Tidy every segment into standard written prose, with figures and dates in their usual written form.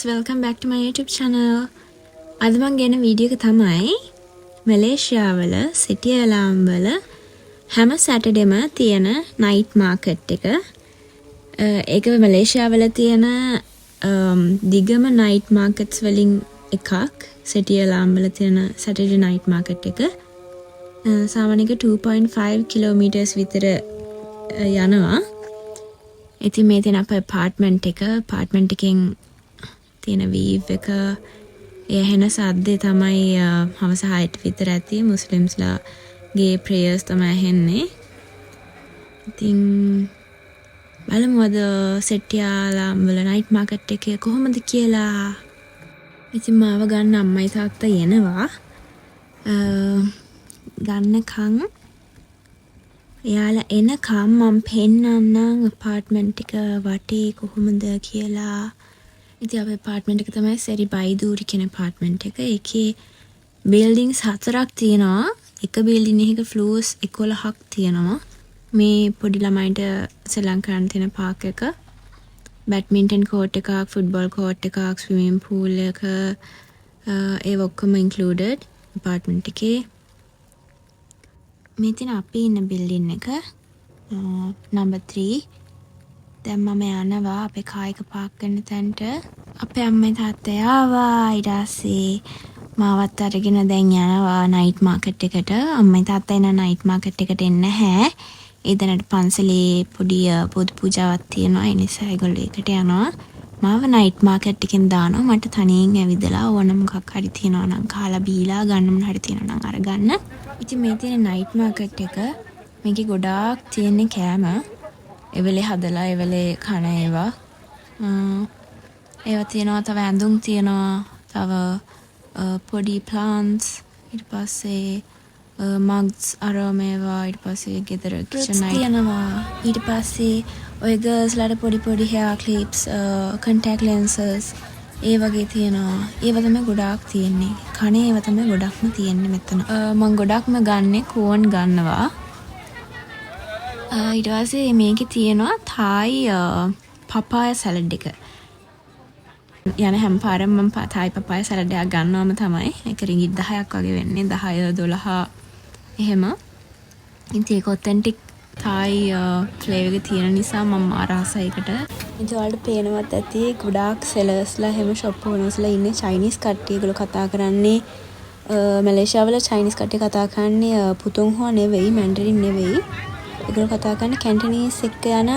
welcome back to my YouTube channel. අද මම ගෙන වීඩියෝ එක තමයි මලේසියාවල සිටි අලාම් වල හැම සැටර්ඩේම තියෙන නයිට් මාකට් එක. ඒක මලේසියාවල තියෙන දිගම නයිට් මාකට්ස් වලින් එකක්. සිටි අලාම් වල තියෙන සැටර්ඩේ නයිට් මාකට් එක. සාමාන්‍යක 2.5 කිලෝමීටර්ස් විතර යනවා. ඉතින් මේ තියෙන අපේ අපාර්ට්මන්ට් එකෙන් තියෙන වීව් එක එහෙන සද්දේ තමයි හවස 6ට විතර ඇති. මුස්ලිම්ස්ලාගේ ප්‍රේයර්ස් තමයි ඇහෙන්නේ. ඉතින් බලමු අද සෙටියාලාම් වල නයිට් මාකට් එකේ කොහොමද කියලා. ඉතින් මාව ගන්න අම්මයි තාත්තා එනවා. ගන්නකම් එයාලා එනකම් මම පෙන්නන්නම් අපාර්ට්මන්ට් එක වටේ කොහොමද කියලා. ඉතින් අපේ අපාර්ට්මන්ට් එක තමයි සෙරි බයිදූරි කියන අපාර්ට්මන්ට් එක. ඒකේ බිල්ඩින්ග්ස් 4ක් තියෙනවා. එක බිල්ඩින් එකක ෆ්ලෝර්ස් 11ක් තියෙනවා. මේ පොඩි ළමයින්ට ශ්‍රී ලංකාවේ තියෙන පාක් එක. බැඩ්මින්ටන් කෝට් එකක්, ෆුට්බෝල් කෝට් එකක්, ස්විමින් පූල් එක ඒ ඔක්කොම ඉන්ක්ලූඩඩ් අපාර්ට්මන්ට් එකේ. මේ තියෙන අපි ඉන්න බිල්ඩින් එක නම්බර් 3. දැන් මම යනවා අපේ කායික පාක් කරන තැනට. අපේ අම්මයි තාත්තයි ආවා. ඊට පස්සේ මාවත් අරගෙන දැන් යනවා නයිට් මාකට් එකට. අම්මයි තාත්තයි නා නයිට් මාකට් එකට එන්නේ නැහැ. ඒ දැනට පන්සලේ පොඩි පොදු පූජාවක් තියෙනවා. ඒ නිසා ඒගොල්ලෝ ඒකට යනවා. මාව නයිට් මාකට් එකෙන් දානවා. මට තනියෙන් ඇවිදලා ඕන මොකක් හරි තියෙනවා නම් කාලා බීලා ගන්න මොන හරි තියෙනවා නම් අරගන්න. ඉතින් මේ තියෙන නයිට් මාකට් එක මේකේ ගොඩාක් තියෙන කෑම. එවෙලේ හදලා එවෙලේ කන ඒවා. ඒවා තියෙනවා. තව ඇඳුම් තියෙනවා. තව පොඩි ප්ලාන්ට්ස්. ඊට පස්සේ මග්ස් අරමේවා. ඊට පස්සේ ගෙදර කිචන් තියෙනවා. ඊට පස්සේ ඔය ගර්ල්ස්ලාට පොඩි hair clips, contact lenses ඒ වගේ තියෙනවා. ඒව තමයි ගොඩාක් තියෙන්නේ. කනේ ඒව තමයි ගොඩක්ම තියෙන්නේ මෙතන. මම ගොඩක්ම ගන්නෙ කෝන් ගන්නවා. ඊට පස්සේ මේකේ තියෙනවා තායි පපාය සැලඩ් එක. යන හැම පාරම මම තායි පපාය සැලඩ් එකක් ගන්නවම තමයි. ඒක රිංගිත් 10ක් වගේ වෙන්නේ. 10 12 එහෙම. ඉතින් ඒක ඔතෙන්ටික් තායි ෆ්ලේවර් එක තියෙන නිසා මම ආරසයි ඒකට. ඉතින් ඔයාලට පේනවත් ඇති ගොඩාක් සෙලර්ස්ලා එහෙම ෂොප් ඕනර්ස්ලා ඉන්නේ චයිනීස් කට්ටිය. ඒගොල්ලෝ කතා කරන්නේ මලේසියාවල චයිනීස් කට්ටිය කතා කරන්නේ පුතුන්හෝ නෙවෙයි, මැන්ඩරින් නෙවෙයි. ඒගොල්ලෝ කතා කරන්නේ කැන්ටනීස් එක්ක යන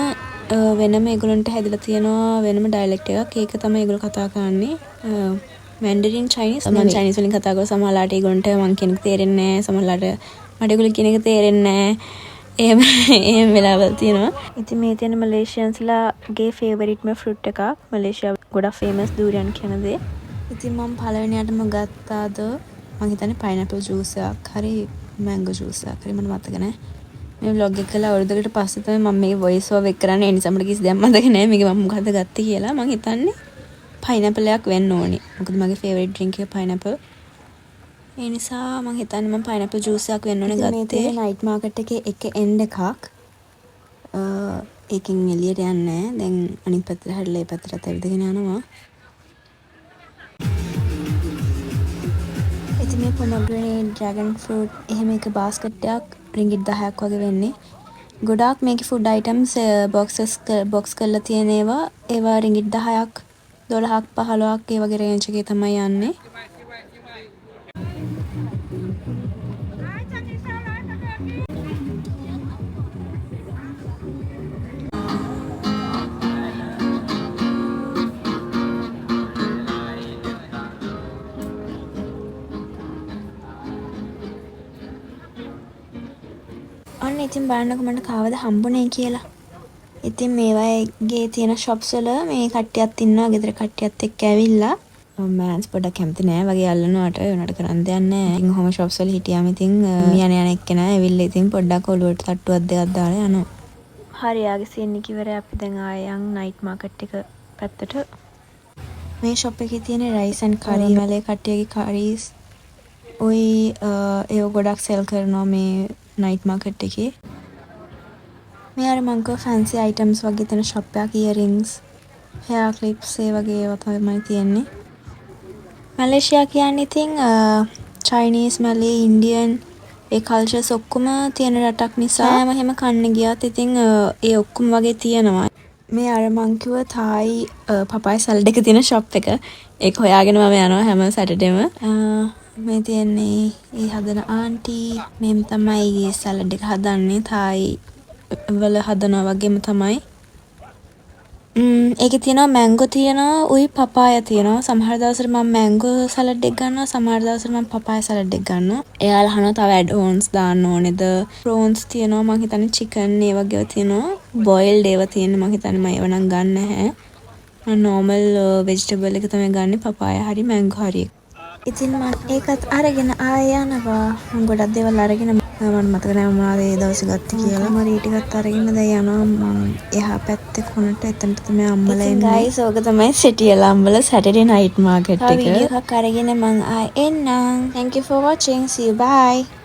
වෙනම ඒගොල්ලන්ට හැදලා තියෙනවා වෙනම ඩයලෙක්ට් එකක්. ඒක තමයි ඒගොල්ලෝ කතා කරන්නේ. Mandarin Chinese. මම චයිනීස් වලින් කතා කරලා සමහරලාට ඒගොල්ලන්ට මං කියන එක තේරෙන්නේ නැහැ. සමහරලාට මට ඒගොල්ලෝ කියන එක තේරෙන්නේ නැහැ. එහෙම වෙලාවල් තියෙනවා. ඉතින් මේ තියෙන මලේසියන්ස්ලාගේ ෆේවරිට්ම ෆෘට් එකක්. මලේසියාව ගොඩක් ෆේමස් දූරියන් කියන දේ. ඉතින් මම පළවෙනියටම ගත්තාද මම හිතන්නේ පයිනැපල් ජූස් එකක් හරි මැංගෝ ජූස් එකක් හරි මට මතක නැහැ. මේ vlog එක කළා අවුරුද්දකට පස්සේ තමයි මම මේ voice over එක කරන්නේ. ඒ නිසා මට කිසි දෙයක් මතක නැහැ මේක මම මොකද්ද ගත්තේ කියලා. මම හිතන්නේ පයිනැපල් එකක් වෙන්න ඕනේ. මොකද මගේ ෆේවරිට් ඩ්‍රින්ක් එක පයිනැපල්. ඒ නිසා මම හිතන්නේ මම පයිනැපල් ජූස් එකක් වෙන්න ඕනේ ගත්තේ. මේ නයිට් මාකට් එකේ එක එන්ඩ් එකක්. ඒකෙන් එළියට යන්නේ නැහැ. දැන් අනිත් පැත්තට හැරිලා ඒ පැත්තට ඇවිදගෙන යනවා. ඉතින් මේ පොමග්‍රනේට්, ඩ්‍රැගන් ෆෘට් එහෙම එක බාස්කට් එකක් රිංගිත් 10ක් වගේ වෙන්නේ. ගොඩාක් මේකේ ෆුඩ් අයිටම්ස් බොක්ස් කරලා තියෙන ඒවා රිංගිත් 10ක් 12ක් 15ක් ඒ වගේ රේන්ජ් එකේ තමයි යන්නේ. අන්න ඉතින් බලන්නකො මට කවද හම්බුනේ කියලා. ඉතින් මේ වගේ තියෙන shops වල මේ කට්ටියත් ඉන්නවා. ගෙදර කට්ටියත් එක්ක ඇවිල්ලා මෑන්ස් පොඩක් කැමති නෑ වගේ අල්ලනවට උනට කරන්න දෙයක් නෑ. ඉතින් කොහොම shops වල හිටියාම ඉතින් යන එක්කෙනා ඇවිල්ලා ඉතින් පොඩ්ඩක් ඔළුවට තට්ටුවක් දෙකක් දාලා යනවා. හරි යාගේ සීන් එක ඉවරයි. අපි දැන් ආයෙ යන් නයිට් මාකට් එක පැත්තට. මේ shop එකේ තියෙන rice and curry වලේ කට්ටියගේ curries ඔය ඒව ගොඩක් sell කරනවා මේ නයිට් මාකට් එකේ. මේ අර මං කව ෆැන්සි අයිටම්ස් වගේ තියෙන ෂොප් එකක්, ඉයරින්ග්ස් hair clips ඒ වගේ ඒවා තමයි තියෙන්නේ. මැලේසියා කියන්නේ ඉතින් Chinese, Malay, Indian ඒ කල්චර්ස් ඔක්කොම තියෙන රටක් නිසා හැම හැම කන්න ගියත් ඉතින් ඒ ඔක්කොම වගේ තියෙනවා. මේ අර මං කිව්ව තායි පපාය සලඩ් එක තියෙන ෂොප් එක. ඒක හොයාගෙන මම යනවා හැම සැටර්ඩේම. මේ තියෙන්නේ ඒ හදන ආන්ටි. මෙම් තමයි සලඩ් එක හදන්නේ. තායි වල හදනවා වගේම තමයි. ඒකේ තියෙනවා මැංගෝ තියෙනවා, උයි පපාය තියෙනවා. සමහර දවසට මම මැංගෝ සලඩ් එක ගන්නවා, සමහර දවසට මම පපාය සලඩ් එක ගන්නවා. එයාලා අහනවා තව ඇඩ් ඕන්ස් දාන්න ඕනේද? ප්‍රෝන්ස් තියෙනවා, මං හිතන්නේ චිකන් ඒ වගේ තියෙනවා. බොයිල්ඩ් ඒවා තියෙනවා, මං හිතන්නේ මම ඒව නම් ගන්න නැහැ. මම නෝමල් වෙජිටබල් එක තමයි ගන්නෙ, පපාය හරි මැංගෝ හරි. ඉතින් මම ඒකත් අරගෙන ආයෙ යනවා. මම ගොඩක් දේවල් අරගෙන මට මතක නැහැ මොනවද ඒ දවස් ගත්තේ කියලා. මම ටිකක් අරගෙන දැන් යනවා මම එහා පැත්තේ කොනට. එතනට තමයි අම්මලා ඉන්නේ. ඉතින් ගයිස් ඕක තමයි සිටියලා අම්මලා සැටර්ඩේ නයිට් මාකට් එක. වීඩියෝ එකක් අරගෙන මම ආයෙ එන්නම්. Thank you for watching. See you. Bye.